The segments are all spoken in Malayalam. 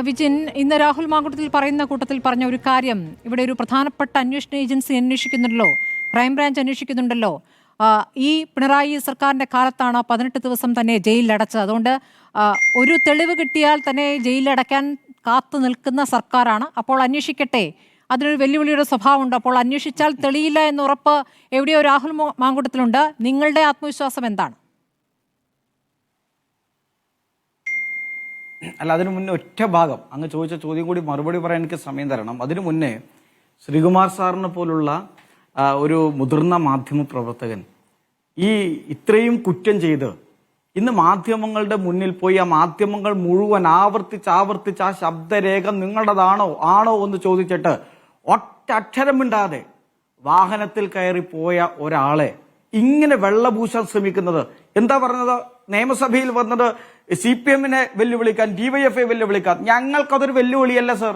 വിജിൻ, ഇന്ന് രാഹുൽ മാങ്കുട്ടത്തിൽ പറയുന്ന കൂട്ടത്തിൽ പറഞ്ഞ ഒരു കാര്യം, ഇവിടെ ഒരു പ്രധാനപ്പെട്ട അന്വേഷണ ഏജൻസി അന്വേഷിക്കുന്നുണ്ടല്ലോ, ക്രൈംബ്രാഞ്ച് അന്വേഷിക്കുന്നുണ്ടല്ലോ. ഈ പിണറായി സർക്കാരിന്റെ കാലത്താണ് 18 ദിവസം തന്നെ ജയിലിലടച്ചത്. അതുകൊണ്ട് ഒരു തെളിവ് കിട്ടിയാൽ തന്നെ ജയിലിലടയ്ക്കാൻ കാത്തു നിൽക്കുന്ന സർക്കാരാണ്. അപ്പോൾ അന്വേഷിക്കട്ടെ, അതിനൊരു വെല്ലുവിളിയുടെ സ്വഭാവമുണ്ട്. അപ്പോൾ അന്വേഷിച്ചാൽ തെളിയില്ല എന്ന് ഉറപ്പ് എവിടെയോ രാഹുൽ മാങ്കുട്ടത്തിലുണ്ട്. നിങ്ങളുടെ ആത്മവിശ്വാസം എന്താണ്? അല്ല, അതിനു മുന്നേ ഒറ്റ ഭാഗം, അങ്ങ് ചോദിച്ച ചോദ്യം കൂടി മറുപടി പറയാൻ എനിക്ക് സമയം തരണം. അതിനു മുന്നേ ശ്രീകുമാർ സാറിനെ പോലുള്ള ഒരു മുതിർന്ന മാധ്യമ പ്രവർത്തകൻ ഇത്രയും കുറ്റം ചെയ്ത് ഇന്ന് മാധ്യമങ്ങളുടെ മുന്നിൽ പോയി ആ മാധ്യമങ്ങൾ മുഴുവൻ ആവർത്തിച്ച് ആ ശബ്ദരേഖ നിങ്ങളുടേതാണോ എന്ന് ചോദിച്ചിട്ട് ഒറ്റ അക്ഷരം മിണ്ടാതെ വാഹനത്തിൽ കയറിപ്പോയ ഒരാളെ ഇങ്ങനെ വെള്ളപൂശാൻ ശ്രമിക്കുന്നത്, എന്താ പറഞ്ഞത്? നിയമസഭയിൽ വന്നത് CPM-നെ വെല്ലുവിളിക്കാൻ, DYFI വെല്ലുവിളിക്കാൻ. ഞങ്ങൾക്കതൊരു വെല്ലുവിളിയല്ല സർ.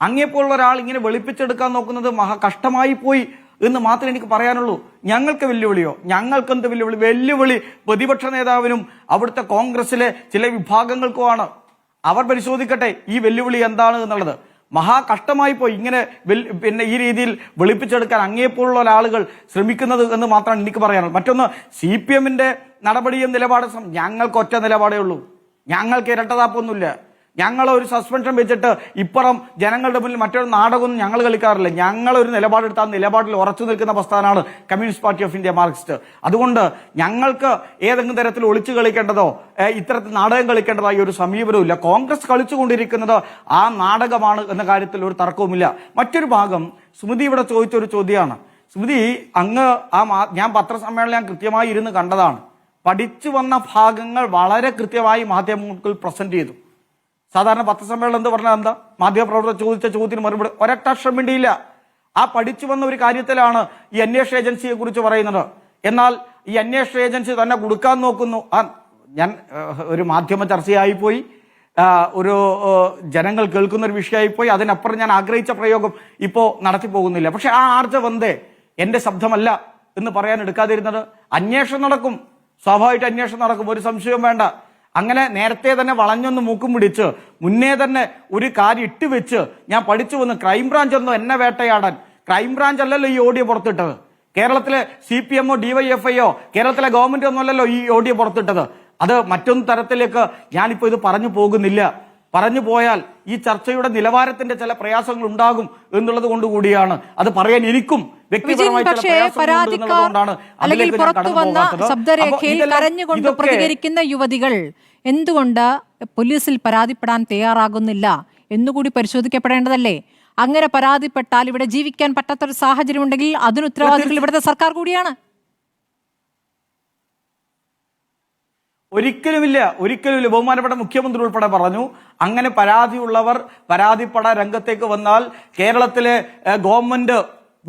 അങ്ങേപ്പോലുള്ള ഒരാൾ ഇങ്ങനെ വെളുപ്പിച്ചെടുക്കാൻ നോക്കുന്നത് കഷ്ടമായി പോയി എന്ന് മാത്രമേ എനിക്ക് പറയാനുള്ളൂ. ഞങ്ങൾക്ക് വെല്ലുവിളിയോ? ഞങ്ങൾക്കെന്ത് വെല്ലുവിളി? വെല്ലുവിളി പ്രതിപക്ഷ നേതാവിനും അവിടുത്തെ കോൺഗ്രസിലെ ചില വിഭാഗങ്ങൾക്കുമാണ്. അവർ പരിശോധിക്കട്ടെ ഈ വെല്ലുവിളി എന്താണ് എന്നുള്ളത്. കഷ്ടമായി പോയി ഇങ്ങനെ പിന്നെ ഈ രീതിയിൽ വെളുപ്പിച്ചെടുക്കാൻ അങ്ങേപ്പോലുള്ള ആളുകൾ ശ്രമിക്കുന്നത് എന്ന് മാത്രമാണ് എനിക്ക് പറയാനുള്ളത്. മറ്റൊന്ന്, CPM-ന്റെ നടപടിയും നിലപാട് ഞങ്ങൾക്ക് ഒറ്റ നിലപാടേ ഉള്ളൂ. ഞങ്ങൾക്ക് ഇരട്ടതാപ്പൊന്നുമില്ല. ഞങ്ങൾ ഒരു സസ്പെൻഷൻ വെച്ചിട്ട് ഇപ്പുറം ജനങ്ങളുടെ മുന്നിൽ മറ്റൊരു നാടകമൊന്നും ഞങ്ങൾ കളിക്കാറില്ല. ഞങ്ങളൊരു നിലപാടെടുത്ത ആ നിലപാടിൽ ഉറച്ചു നിൽക്കുന്ന പ്രസ്ഥാനമാണ് communist party of India, Marxist. അതുകൊണ്ട് ഞങ്ങൾക്ക് ഏതെങ്കിലും തരത്തിൽ ഒളിച്ചു കളിക്കേണ്ടതോ ഇത്തരത്തിൽ നാടകം കളിക്കേണ്ടതോ ഈ ഒരു സമീപനവുമില്ല. കോൺഗ്രസ് കളിച്ചുകൊണ്ടിരിക്കുന്നത് ആ നാടകമാണ് എന്ന കാര്യത്തിൽ ഒരു തർക്കവുമില്ല. മറ്റൊരു ഭാഗം സ്മൃതി ഇവിടെ ചോദിച്ചൊരു ചോദ്യമാണ്. സ്മൃതി, അങ്ങ് ഞാൻ പത്രസമ്മേളനം ഞാൻ കൃത്യമായി ഇരുന്ന് കണ്ടതാണ്. പഠിച്ചു വന്ന ഭാഗങ്ങൾ വളരെ കൃത്യമായി മാധ്യമങ്ങൾക്ക് പ്രസന്റ് ചെയ്തു. സാധാരണ പത്രസമ്മേളനം എന്ത് പറഞ്ഞാൽ എന്താ? മാധ്യമപ്രവർത്തകർ ചോദിച്ച ചോദ്യത്തിന് മറുപടി ഒരൊറ്റക്ഷരം വേണ്ടിയില്ല. ആ പഠിച്ചു വന്ന ഒരു കാര്യത്തിലാണ് ഈ അന്വേഷണ ഏജൻസിയെ കുറിച്ച് പറയുന്നത്. എന്നാൽ ഈ അന്വേഷണ ഏജൻസി തന്നെ കൊടുക്കാൻ നോക്കുന്നു. ഞാൻ ഒരു മാധ്യമ ചർച്ചയായി പോയി, ഒരു ജനങ്ങൾ കേൾക്കുന്ന ഒരു വിഷയമായി പോയി. അതിനപ്പുറം ഞാൻ ആഗ്രഹിച്ച പ്രയോഗം ഇപ്പോ നടത്തി പോകുന്നില്ല. പക്ഷെ ആ ആർജവന്തേ എന്റെ ശബ്ദമല്ല എന്ന് പറയാൻ എടുക്കാതിരുന്നത്. അന്വേഷണം നടക്കും, സ്വാഭാവികമായിട്ട് അന്വേഷണം നടക്കും, ഒരു സംശയവും വേണ്ട. അങ്ങനെ നേരത്തെ തന്നെ വളഞ്ഞൊന്ന് മൂക്കും പിടിച്ച് മുന്നേ തന്നെ ഒരു കാര്യം ഇട്ടുവെച്ച് ഞാൻ പഠിച്ചു വന്ന് ക്രൈംബ്രാഞ്ച് ഒന്നും എന്നെ വേട്ടയാടാൻ, ക്രൈംബ്രാഞ്ച് അല്ലല്ലോ ഈ ഓഡിയോ പുറത്തിട്ടത്. കേരളത്തിലെ CPM-ഓ DYFI-യോ കേരളത്തിലെ ഗവൺമെന്റ് ഒന്നും അല്ലല്ലോ ഈ ഓഡിയോ പുറത്തിട്ടത്. അത് മറ്റൊന്ന് തരത്തിലേക്ക് ഞാനിപ്പോ ഇത് പറഞ്ഞു പോകുന്നില്ല. പറഞ്ഞു പോയാൽ ഈ ചർച്ചയുടെ നിലവാരത്തിന്റെ ചില പ്രയാസങ്ങൾ ഉണ്ടാകും എന്നുള്ളത് കൊണ്ട് കൂടിയാണ് അത് പറയാൻ എനിക്കും പ്രതികരിക്കുന്ന യുവതികൾ എന്തുകൊണ്ട് പോലീസിൽ പരാതിപ്പെടാൻ തയ്യാറാകുന്നില്ല എന്നുകൂടി പരിശോധിക്കപ്പെടേണ്ടതല്ലേ? അങ്ങനെ പരാതിപ്പെട്ടാൽ ഇവിടെ ജീവിക്കാൻ പറ്റാത്തൊരു സാഹചര്യം ഉണ്ടെങ്കിൽ അതിന് ഉത്തരവാദികൾ ഇവിടുത്തെ സർക്കാർ കൂടിയാണ്. ഒരിക്കലുമില്ല. ബഹുമാനപ്പെട്ട മുഖ്യമന്ത്രി ഉൾപ്പെടെ പറഞ്ഞു, അങ്ങനെ പരാതിയുള്ളവർ പരാതിപ്പെടാൻ രംഗത്തേക്ക് വന്നാൽ കേരളത്തിലെ ഗവൺമെന്റ്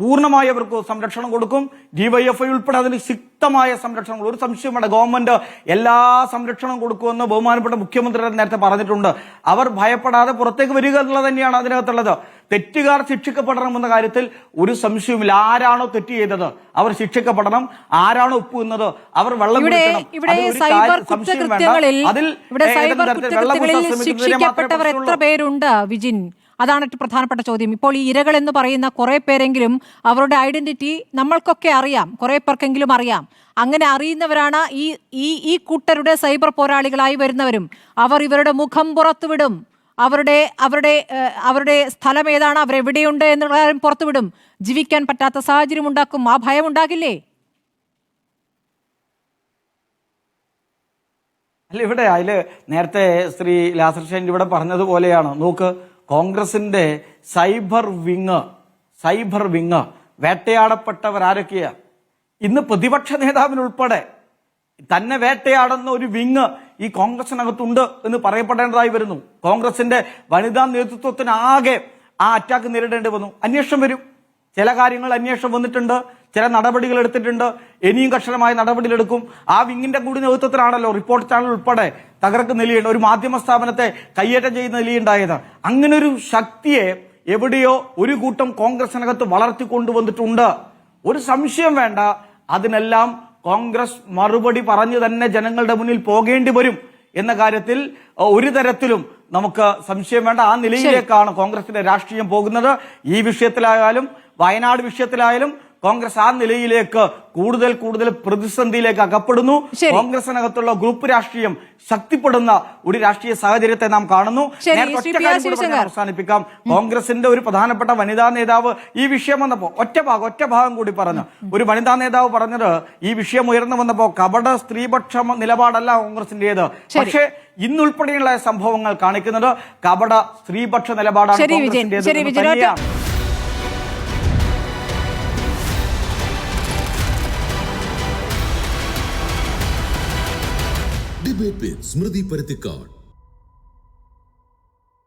പൂർണ്ണമായി അവർക്ക് സംരക്ഷണം കൊടുക്കും. DYFI ഉൾപ്പെടെ അതിന് ശക്തമായ സംരക്ഷണം, ഒരു സംശയം വേണ്ട, ഗവൺമെന്റ് എല്ലാ സംരക്ഷണം കൊടുക്കുമെന്ന് ബഹുമാനപ്പെട്ട മുഖ്യമന്ത്രി നേരത്തെ പറഞ്ഞിട്ടുണ്ട്. അവർ ഭയപ്പെടാതെ പുറത്തേക്ക് വരിക എന്നുള്ളത് തന്നെയാണ് അതിനകത്തുള്ളത്. തെറ്റുകാർ ശിക്ഷിക്കപ്പെടണമെന്ന കാര്യത്തിൽ ഒരു സംശയവുമില്ല. ആരാണോ തെറ്റ് ചെയ്തത് അവർ ശിക്ഷിക്കപ്പെടണം. ആരാണോ ഒപ്പുന്നത് അവർ വെള്ളം കുടിക്കണം. ശിക്ഷിക്കപ്പെട്ടവർ എത്ര പേരുണ്ട് വിജിൻ? അതാണ് ഏറ്റവും പ്രധാനപ്പെട്ട ചോദ്യം. ഇപ്പോൾ ഈ ഇരകൾ എന്ന് പറയുന്ന കുറെ പേരെങ്കിലും അവരുടെ ഐഡന്റിറ്റി നമ്മൾക്കൊക്കെ അറിയാം, കുറെ പേർക്കെങ്കിലും അറിയാം. അങ്ങനെ അറിയുന്നവരാണ് ഈ കൂട്ടരുടെ സൈബർ പോരാളികളായി വരുന്നവരും. അവർ ഇവരുടെ മുഖം പുറത്തുവിടും, അവരുടെ സ്ഥലം ഏതാണ്, അവരെവിടെയുണ്ട് എന്നുള്ള കാര്യം പുറത്തുവിടും. ജീവിക്കാൻ പറ്റാത്ത സാഹചര്യം ഉണ്ടാക്കും. ആ ഭയം ഉണ്ടാകില്ലേ? അല്ല, ഇവിടെ നേരത്തെ ശ്രീ ലാസർ ഷൈൻ ഇവിടെ പറഞ്ഞതുപോലെയാണ്. നോക്ക്, കോൺഗ്രസിന്റെ സൈബർ വിങ് വേട്ടയാടപ്പെട്ടവരാരൊക്കെയാ? ഇന്ന് പ്രതിപക്ഷ നേതാവിനുൾപ്പെടെ തന്നെ വേട്ടയാടുന്ന ഒരു വിങ് ഈ കോൺഗ്രസിനകത്തുണ്ട് എന്ന് പറയപ്പെടേണ്ടതായി വരുന്നു. കോൺഗ്രസിന്റെ വനിതാ നേതൃത്വത്തിനാകെ ആ അറ്റാക്ക് നേരിടേണ്ടി വന്നു. അന്വേഷണം വരും, ചില കാര്യങ്ങൾ അന്വേഷണം വന്നിട്ടുണ്ട്, ചില നടപടികൾ എടുത്തിട്ടുണ്ട്, ഇനിയും കർശനമായ നടപടികളെടുക്കും. ആ വിങ്ങിന്റെ കൂടി നേതൃത്വത്തിലാണല്ലോ റിപ്പോർട്ട് ചാനൽ ഉൾപ്പെടെ തകർക്കുന്ന നിലയുണ്ട്, ഒരു മാധ്യമ സ്ഥാപനത്തെ കയ്യേറ്റം ചെയ്യുന്ന നിലയുണ്ടായത്. അങ്ങനെ ഒരു ശക്തിയെ എവിടെയോ ഒരു കൂട്ടം കോൺഗ്രസിനകത്ത് വളർത്തിക്കൊണ്ടുവന്നിട്ടുണ്ട്. ഒരു സംശയം വേണ്ട, അതിനെല്ലാം കോൺഗ്രസ് മറുപടി പറഞ്ഞു തന്നെ ജനങ്ങളുടെ മുന്നിൽ പോകേണ്ടി വരും എന്ന കാര്യത്തിൽ ഒരു തരത്തിലും നമുക്ക് സംശയം വേണ്ട. ആ നിലയിലേക്കാണ് കോൺഗ്രസിന്റെ രാഷ്ട്രീയം പോകുന്നത്. ഈ വിഷയത്തിലായാലും വയനാട് വിഷയത്തിലായാലും കോൺഗ്രസ് ആ നിലയിലേക്ക് കൂടുതൽ കൂടുതൽ പ്രതിസന്ധിയിലേക്ക് അകപ്പെടുന്നു. കോൺഗ്രസിനകത്തുള്ള ഗ്രൂപ്പ് രാഷ്ട്രീയം ശക്തിപ്പെടുന്ന ഒരു രാഷ്ട്രീയ സാഹചര്യത്തെ നാം കാണുന്നു. അവസാനിപ്പിക്കാം. കോൺഗ്രസിന്റെ ഒരു പ്രധാനപ്പെട്ട വനിതാ നേതാവ് ഈ വിഷയം വന്നപ്പോ ഒറ്റ ഭാഗം കൂടി പറഞ്ഞു. ഒരു വനിതാ നേതാവ് പറഞ്ഞത് ഈ വിഷയം ഉയർന്നു വന്നപ്പോ കപട സ്ത്രീപക്ഷ നിലപാടല്ല കോൺഗ്രസിന്റേത്, പക്ഷേ ഇന്നുൾപ്പെടെയുള്ള സംഭവങ്ങൾ കാണിക്കുന്നത് കപട സ്ത്രീപക്ഷ നിലപാടാണ് കോൺഗ്രസിന്റേത്. Debate with Smriti Parithikar.